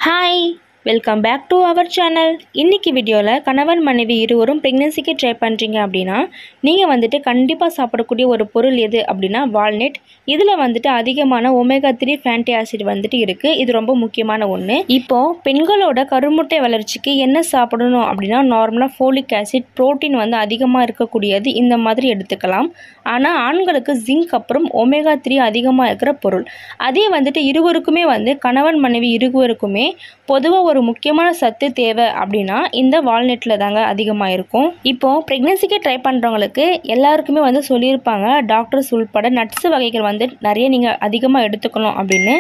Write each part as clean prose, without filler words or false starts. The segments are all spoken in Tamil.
Hi, welcome back to our channel. இன்னைக்கு வீடியோல கணவன் மனைவி இருவரும் பிரெக்னன்சிக்கு ட்ரை பண்றீங்க அப்படினா நீங்க வந்துட்டு கண்டிப்பா சாப்பிடக்கூடிய ஒரு பொருள் எது அப்படினா வால்நட். இதுல வந்துட்டு அதிகமான ஒமேகா 3 ஃபேட்டி ஆசிட் வந்துட்டு இருக்கு. இது ரொம்ப முக்கியமான ஒண்ணு. இப்போ பெண்களோட கருமுட்டை வளர்ச்சிக்கு என்ன சாப்பிடணும் அப்படினா நார்மலா ஃபோலிக் ஆசிட், புரோட்டீன் வந்து அதிகமா இருக்கக்கூடியது இந்த மாதிரி எடுத்துக்கலாம். ஆனா ஆண்களுக்கு ஜிங்க் அப்புறம் ஒமேகா 3 அதிகமா இருக்கிற பொருள். அதே வந்துட்டு இருவருக்குமே வந்து கணவன் மனைவி இருவருக்குமே பொதுவா ஒரு முக்கியமான சத்து தேவை அப்படின்னா இந்த வால்நட்ல தாங்க அதிகமாக இருக்கும். இப்போ பிரெக்னன்சிக்கு ட்ரை பண்ணுறவங்களுக்கு எல்லாருக்குமே வந்து சொல்லியிருப்பாங்க டாக்டர்ஸ் உள்பட நட்ஸ் வகைகள் வந்து நிறைய நீங்கள் அதிகமாக எடுத்துக்கணும் அப்படின்னு.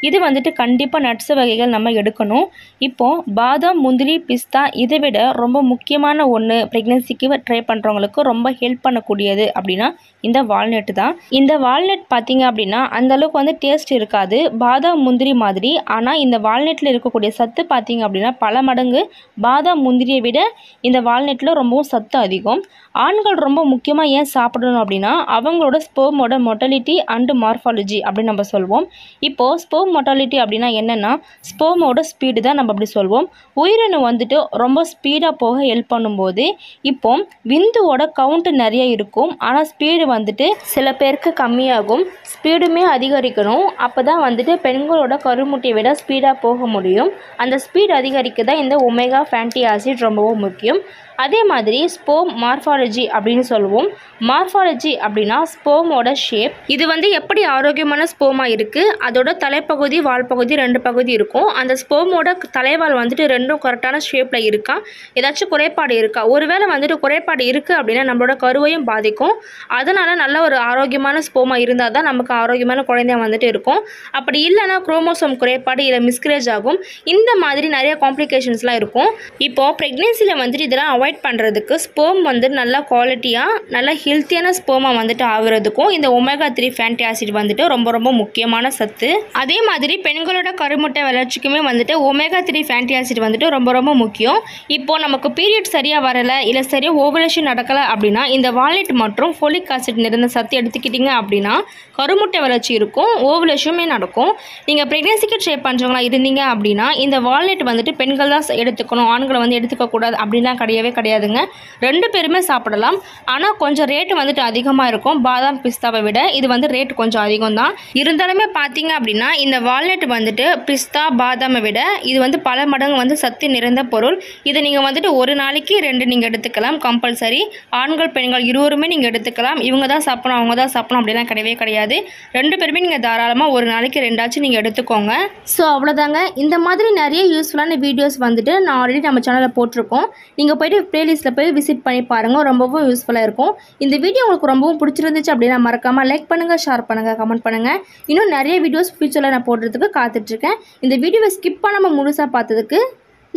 இது வந்துட்டு கண்டிப்பாக நட்ஸ் வகைகள் நம்ம எடுக்கணும். இப்போது பாதாம், முந்திரி, பிஸ்தா இதை விட ரொம்ப முக்கியமான ஒன்று பிரெக்னன்சிக்கு ட்ரை பண்ணுறவங்களுக்கு ரொம்ப ஹெல்ப் பண்ணக்கூடியது அப்படின்னா இந்த வால்நட் தான். இந்த வால்நட் பார்த்தீங்க அப்படின்னா அந்தளவுக்கு வந்து டேஸ்ட் இருக்காது பாதாம் முந்திரி மாதிரி. ஆனால் இந்த வால்நட்டில் இருக்கக்கூடிய சத்து பார்த்தீங்க அப்படின்னா பல மடங்கு பாதாம் முந்திரியை விட இந்த வால்நட்டில் ரொம்பவும் சத்து அதிகம். ஆண்கள் ரொம்ப முக்கியமாக ஏன் சாப்பிடணும் அப்படின்னா அவங்களோட ஸ்பெர்மோட மொட்டாலிட்டி அண்டு மார்ஃபாலஜி அப்படின்னு நம்ம சொல்வோம். இப்போது ஸ்பெர்ம் மொட்டாலிட்டி அப்படின்னா என்னென்னா ஸ்பெர்மோட ஸ்பீடு தான் நம்ம அப்படி சொல்வோம். உயிரணு வந்துட்டு ரொம்ப ஸ்பீடாக போக ஹெல்ப் பண்ணும்போது இப்போ விந்துவோட கவுண்ட் நிறைய இருக்கும். ஆனால் ஸ்பீடு வந்துட்டு சில பேருக்கு கம்மியாகும். ஸ்பீடுமே அதிகரிக்கணும். அப்போ தான் வந்துட்டு பெண்களோட கருமுட்டையை விட ஸ்பீடாக போக முடியும். அந்த ஸ்பீட் அதிகரிக்க தான் இந்த ஒமேகா ஃபேட்டி ஆசிட் ரொம்பவும் முக்கியம். அதே மாதிரி ஸ்பெர்ம் மார்ஃபாலஜி அப்படின்னு சொல்லுவோம். மார்ஃபாலஜி அப்படின்னா ஸ்பெர்மோட ஷேப். இது வந்து எப்படி ஆரோக்கியமான ஸ்பெர்மாக இருக்குது, அதோட தலைப்பகுதி வால் பகுதி ரெண்டு பகுதி இருக்கும். அந்த ஸ்பெர்மோட தலைவால் வந்துட்டு ரெண்டும் கரெக்டான ஷேப்பில் இருக்கா, ஏதாச்சும் குறைபாடு இருக்கா, ஒருவேளை வந்துட்டு குறைபாடு இருக்குது அப்படின்னா நம்மளோட கருவையும் பாதிக்கும். அதனால் நல்ல ஒரு ஆரோக்கியமான ஸ்பெர்மாக இருந்தால் தான் நமக்கு ஆரோக்கியமான குழந்தை வந்துட்டு இருக்கும். அப்படி இல்லைன்னா குரோமோசோம் குறைபாடு இல்லை மிஸ்கரேஜ் ஆகும். இந்த மாதிரி நிறைய காம்ப்ளிகேஷன்ஸ்லாம் இருக்கும். இப்போது ப்ரெக்னென்சியில் வந்துட்டு இதெல்லாம் அவாய்ட் பண்ணுறதுக்கு ஸ்பெர்ம் வந்து நல்ல குவாலிட்டியாக நல்ல ஹெல்த்தியான ஸ்பெர்மாக வந்துட்டு ஆகுறதுக்கும் இந்த ஒமேகா 3 ஃபேட்டி ஆசிட் வந்துட்டு ரொம்ப ரொம்ப முக்கியமான சத்து. அதே மாதிரி பெண்களோட கருமுட்டை வளர்ச்சிக்குமே வந்துட்டு ஒமேகா 3 ஃபேட்டி ஆசிட் வந்துட்டு ரொம்ப ரொம்ப முக்கியம். இப்போது நமக்கு பீரியட் சரியாக வரலை இல்லை சரியாக ஓவலேஷன் நடக்கலை அப்படின்னா இந்த வால்நட் மற்றும் ஃபோலிக் ஆசிட் நிறைந்த சத்து எடுத்துக்கிட்டிங்க அப்படின்னா கருமுட்டை வளர்ச்சி இருக்கும், ஓவலேஷனுமே நடக்கும். நீங்கள் ப்ரெக்னென்சிக்கு ட்ரை பண்ணுறவங்களா இருந்தீங்க அப்படின்னா இந்த வால்நட் வந்துட்டு பெண்கள் தான் எடுத்துக்கணும், ஆண்களை வந்து எடுத்துக்கக்கூடாது அப்படின்லாம் கிடையாதுங்க. ரெண்டு பேருமே சாப்பிடலாம். ஆனால் கொஞ்சம் ரேட்டு வந்துட்டு அதிகமாக இருக்கும் பாதாம் பிஸ்தாவை விட. இது வந்து ரேட் கொஞ்சம் அதிகம் தான். இருந்தாலுமே பார்த்தீங்க அப்படின்னா இந்த வால்நட் வந்துட்டு பிஸ்தா பாதாமை விட இது வந்து பல மடங்கு வந்து சத்து நிறைந்த பொருள். இதை நீங்கள் வந்துட்டு ஒரு நாளைக்கு 2 நீங்கள் எடுத்துக்கலாம் கம்பல்சரி. ஆண்கள் பெண்கள் இருவருமே நீங்கள் எடுத்துக்கலாம். இவங்க தான் சாப்பிடணும் அவங்க தான் சாப்பிடணும் அப்படிலாம் கிடையாது. ரெண்டு பேருமே நீங்கள் தாராளமாக ஒரு நாளைக்கு 2ஆச்சும் நீங்கள் எடுத்துக்கோங்க. ஸோ அவ்வளோதாங்க. இந்த மாதிரி நிறைய யூஸ்ஃபுல்லான வீடியோஸ் வந்துட்டு நான் ஆல்ரெடி நம்ம சேனலில் போட்டிருக்கோம். நீங்கள் போய்ட்டு ப்ளேலிஸ்ட்டில் போய் விசிட் பண்ணி பாருங்கள், ரொம்பவும் யூஸ்ஃபுல்லாக இருக்கும். இந்த வீடியோ உங்களுக்கு ரொம்பவும் பிடிச்சிருந்துச்சு அப்படின்னா மறக்காமல் லைக் பண்ணுங்கள், ஷேர் பண்ணுங்கள், கமெண்ட் பண்ணுங்கள். இன்னும் நிறைய வீடியோஸ் ஃபியூச்சரில் நான் போடுறதுக்கு காத்துட்ருக்கேன். இந்த வீடியோவை ஸ்கிப் பண்ணாமல் முழுசாக பார்த்ததுக்கு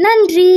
நன்றி.